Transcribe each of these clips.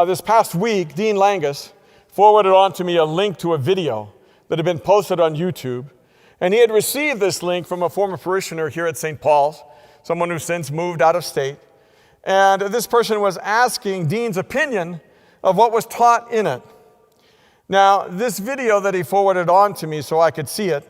This past week, Dean Langus forwarded on to me a link to a video that had been posted on YouTube. And he had received this link from a former parishioner here at St. Paul's, someone who since moved out of state. And this person was asking Dean's opinion of what was taught in it. Now, this video that he forwarded on to me so I could see it,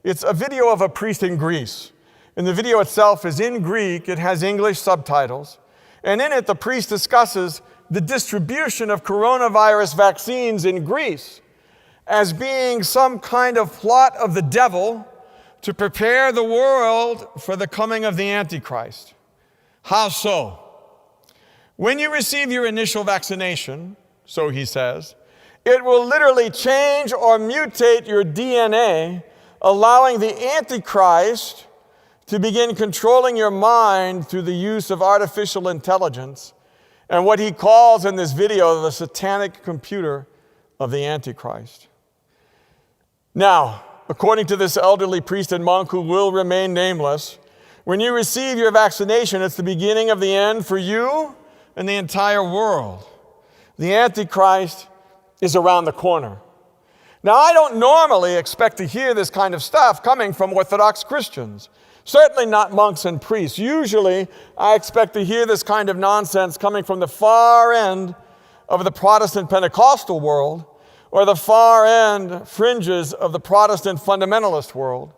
it's a video of a priest in Greece. And the video itself is in Greek. It has English subtitles. And in it, the priest discusses the distribution of coronavirus vaccines in Greece as being some kind of plot of the devil to prepare the world for the coming of the Antichrist. How so? When you receive your initial vaccination, so he says, it will literally change or mutate your DNA, allowing the Antichrist to begin controlling your mind through the use of artificial intelligence and what he calls in this video the satanic computer of the Antichrist. Now, according to this elderly priest and monk who will remain nameless, when you receive your vaccination, it's the beginning of the end for you and the entire world. The Antichrist is around the corner. Now, I don't normally expect to hear this kind of stuff coming from Orthodox Christians, certainly not monks and priests. Usually, I expect to hear this kind of nonsense coming from the far end of the Protestant Pentecostal world or the far end fringes of the Protestant fundamentalist world,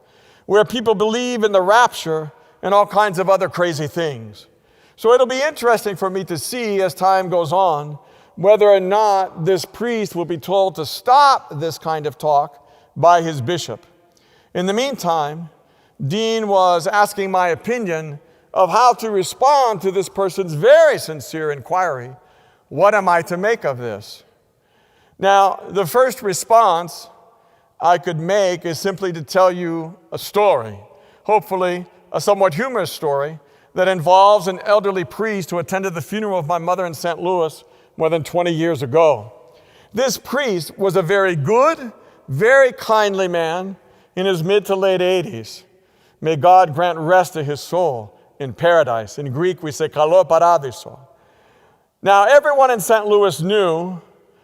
where people believe in the rapture and all kinds of other crazy things. So it'll be interesting for me to see as time goes on whether or not this priest will be told to stop this kind of talk by his bishop. In the meantime, Dean was asking my opinion of how to respond to this person's very sincere inquiry. What am I to make of this? Now, the first response I could make is simply to tell you a story, hopefully a somewhat humorous story, that involves an elderly priest who attended the funeral of my mother in St. Louis more than 20 years ago. This priest was a very good, very kindly man in his mid to late 80s. May God grant rest to his soul in paradise. In Greek, we say kalo paradiso. Now, everyone in St. Louis knew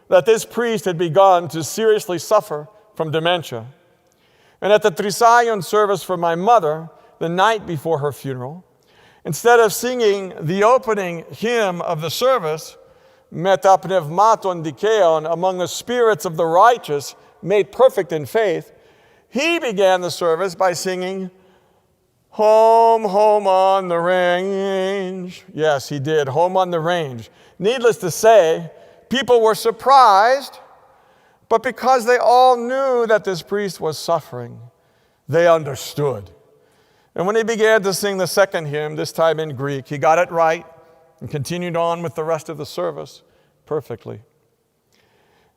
that this priest had begun to seriously suffer from dementia. And at the Trisagion service for my mother, the night before her funeral, instead of singing the opening hymn of the service, Metapneumaton dikeon, among the spirits of the righteous, made perfect in faith, he began the service by singing, Home, home on the range. Yes, he did, home on the range. Needless to say, people were surprised, but because they all knew that this priest was suffering, they understood. And when he began to sing the second hymn, this time in Greek, he got it right and continued on with the rest of the service perfectly.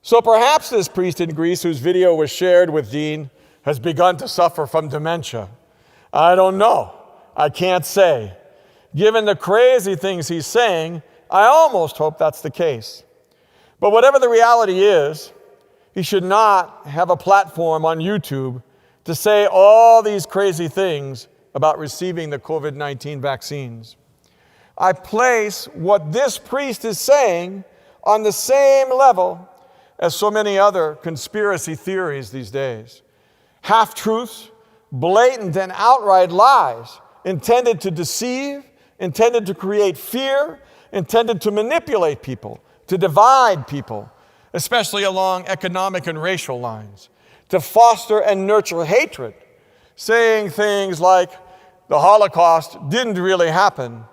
So perhaps this priest in Greece, whose video was shared with Dean, has begun to suffer from dementia. I don't know. I can't say. Given the crazy things he's saying, I almost hope that's the case. But whatever the reality is, he should not have a platform on YouTube to say all these crazy things about receiving the COVID-19 vaccines. I place what this priest is saying on the same level as so many other conspiracy theories these days. Half-truths, blatant and outright lies intended to deceive, intended to create fear, intended to manipulate people, to divide people, especially along economic and racial lines, to foster and nurture hatred, saying things like the Holocaust didn't really happen,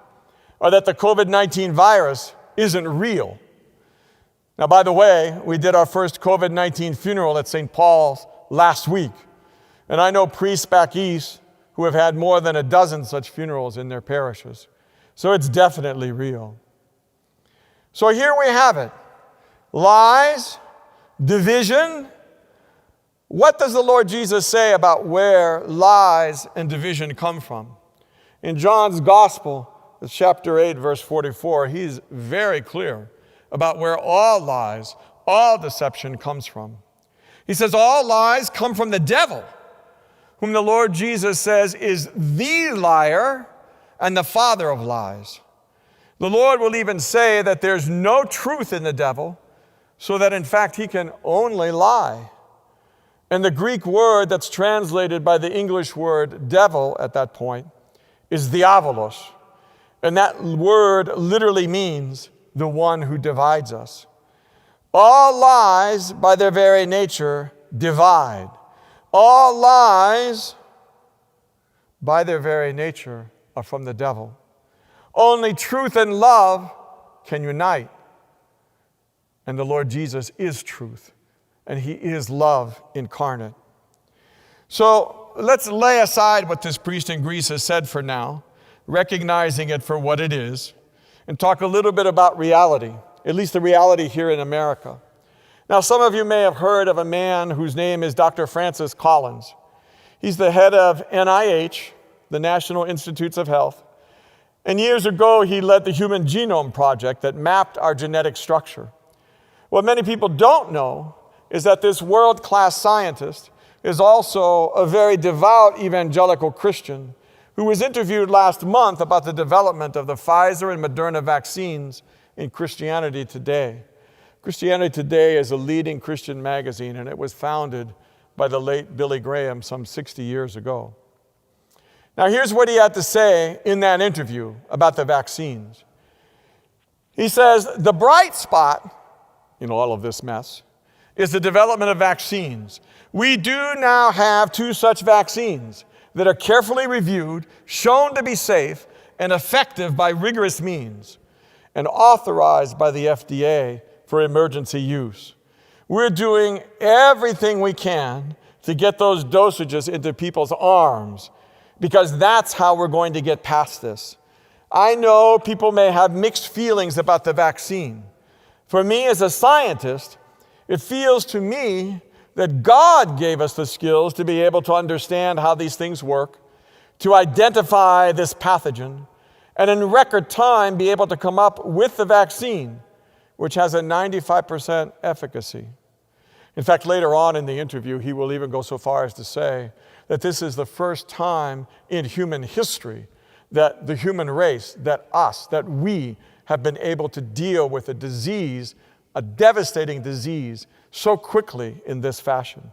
or that the COVID-19 virus isn't real. Now, by the way, we did our first COVID-19 funeral at St. Paul's last week, and I know priests back east who have had more than a dozen such funerals in their parishes. So it's definitely real. So here we have it. Lies, division. What does the Lord Jesus say about where lies and division come from? In John's Gospel, chapter 8, verse 44, he's very clear about where all lies, all deception comes from. He says all lies come from the devil, whom the Lord Jesus says is the liar and the father of lies. The Lord will even say that there's no truth in the devil, so that in fact he can only lie. And the Greek word that's translated by the English word devil at that point is diabolos. And that word literally means the one who divides us. All lies by their very nature divide. All lies by their very nature are from the devil. Only truth and love can unite. And the Lord Jesus is truth, and he is love incarnate. So let's lay aside what this priest in Greece has said for now, recognizing it for what it is, and talk a little bit about reality, at least the reality here in America. Now, some of you may have heard of a man whose name is Dr. Francis Collins. He's the head of NIH, the National Institutes of Health. And years ago, he led the Human Genome Project that mapped our genetic structure. What many people don't know is that this world-class scientist is also a very devout evangelical Christian who was interviewed last month about the development of the Pfizer and Moderna vaccines in Christianity Today. Christianity Today is a leading Christian magazine, and it was founded by the late Billy Graham some 60 years ago. Now, here's what he had to say in that interview about the vaccines. He says, the bright spot in all of this mess is the development of vaccines. We do now have 2 such vaccines that are carefully reviewed, shown to be safe and effective by rigorous means, and authorized by the FDA for emergency use. We're doing everything we can to get those dosages into people's arms, because that's how we're going to get past this. I know people may have mixed feelings about the vaccine. For me as a scientist, it feels to me that God gave us the skills to be able to understand how these things work, to identify this pathogen, and in record time be able to come up with the vaccine, which has a 95% efficacy. In fact, later on in the interview, he will even go so far as to say that this is the first time in human history that the human race, that we have been able to deal with a disease, a devastating disease, so quickly in this fashion.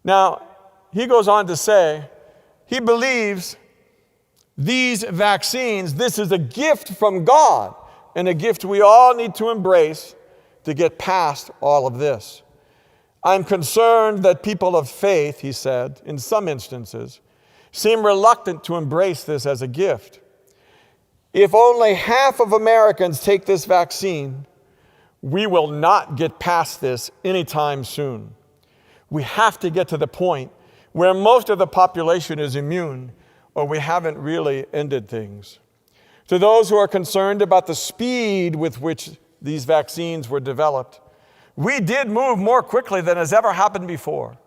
Now, he goes on to say, he believes these vaccines, this is a gift from God, and a gift we all need to embrace to get past all of this. I'm concerned that people of faith, he said, in some instances, seem reluctant to embrace this as a gift. If only half of Americans take this vaccine, we will not get past this anytime soon. We have to get to the point where most of the population is immune, or we haven't really ended things. To those who are concerned about the speed with which these vaccines were developed, we did move more quickly than has ever happened before.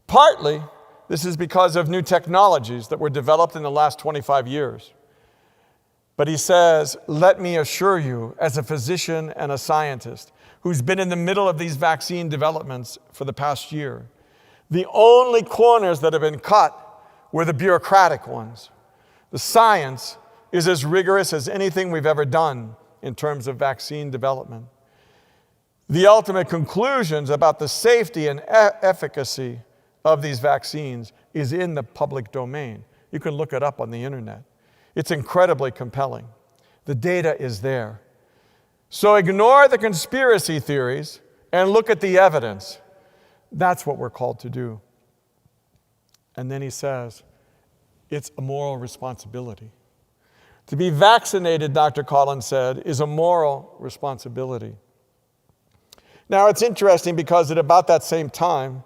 Partly, this is because of new technologies that were developed in the last 25 years. But he says, let me assure you, as a physician and a scientist who's been in the middle of these vaccine developments for the past year, the only corners that have been cut were the bureaucratic ones. The science is as rigorous as anything we've ever done in terms of vaccine development. The ultimate conclusions about the safety and efficacy of these vaccines is in the public domain. You can look it up on the internet. It's incredibly compelling. The data is there. So ignore the conspiracy theories and look at the evidence. That's what we're called to do. And then he says, it's a moral responsibility. To be vaccinated, Dr. Collins said, is a moral responsibility. Now, it's interesting because at about that same time,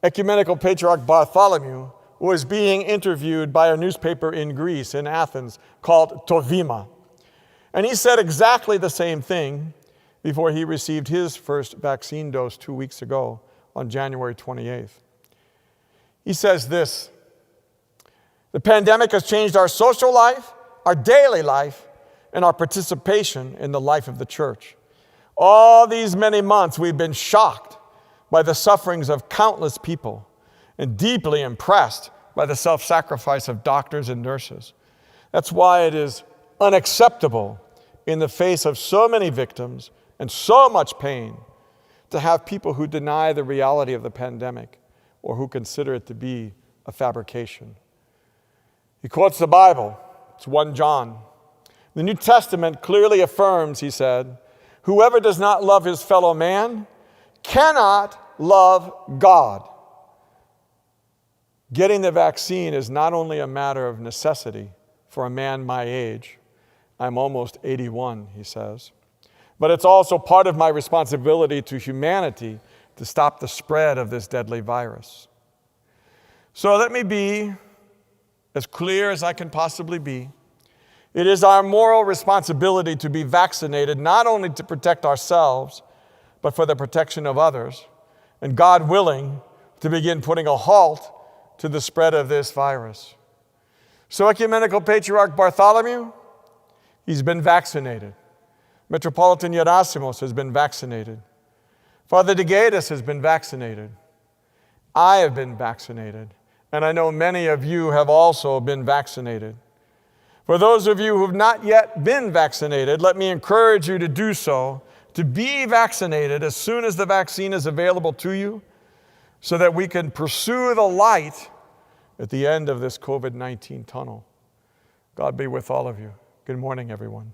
Ecumenical Patriarch Bartholomew was being interviewed by a newspaper in Greece, in Athens, called Tovima. And he said exactly the same thing before he received his first vaccine dose 2 weeks ago on January 28th. He says this, the pandemic has changed our social life, our daily life, and our participation in the life of the church. All these many months, we've been shocked by the sufferings of countless people and deeply impressed by the self-sacrifice of doctors and nurses. That's why it is unacceptable in the face of so many victims and so much pain to have people who deny the reality of the pandemic or who consider it to be a fabrication. He quotes the Bible. It's 1 John. The New Testament clearly affirms, he said, whoever does not love his fellow man cannot love God. Getting the vaccine is not only a matter of necessity for a man my age. I'm almost 81, he says. But it's also part of my responsibility to humanity to stop the spread of this deadly virus. So let me be as clear as I can possibly be. It is our moral responsibility to be vaccinated, not only to protect ourselves, but for the protection of others, and God willing, to begin putting a halt to the spread of this virus. So Ecumenical Patriarch Bartholomew, he's been vaccinated. Metropolitan Gerasimos has been vaccinated. Father Degatis has been vaccinated. I have been vaccinated. And I know many of you have also been vaccinated. For those of you who have not yet been vaccinated, let me encourage you to do so, to be vaccinated as soon as the vaccine is available to you, so that we can pursue the light at the end of this COVID-19 tunnel. God be with all of you. Good morning, everyone.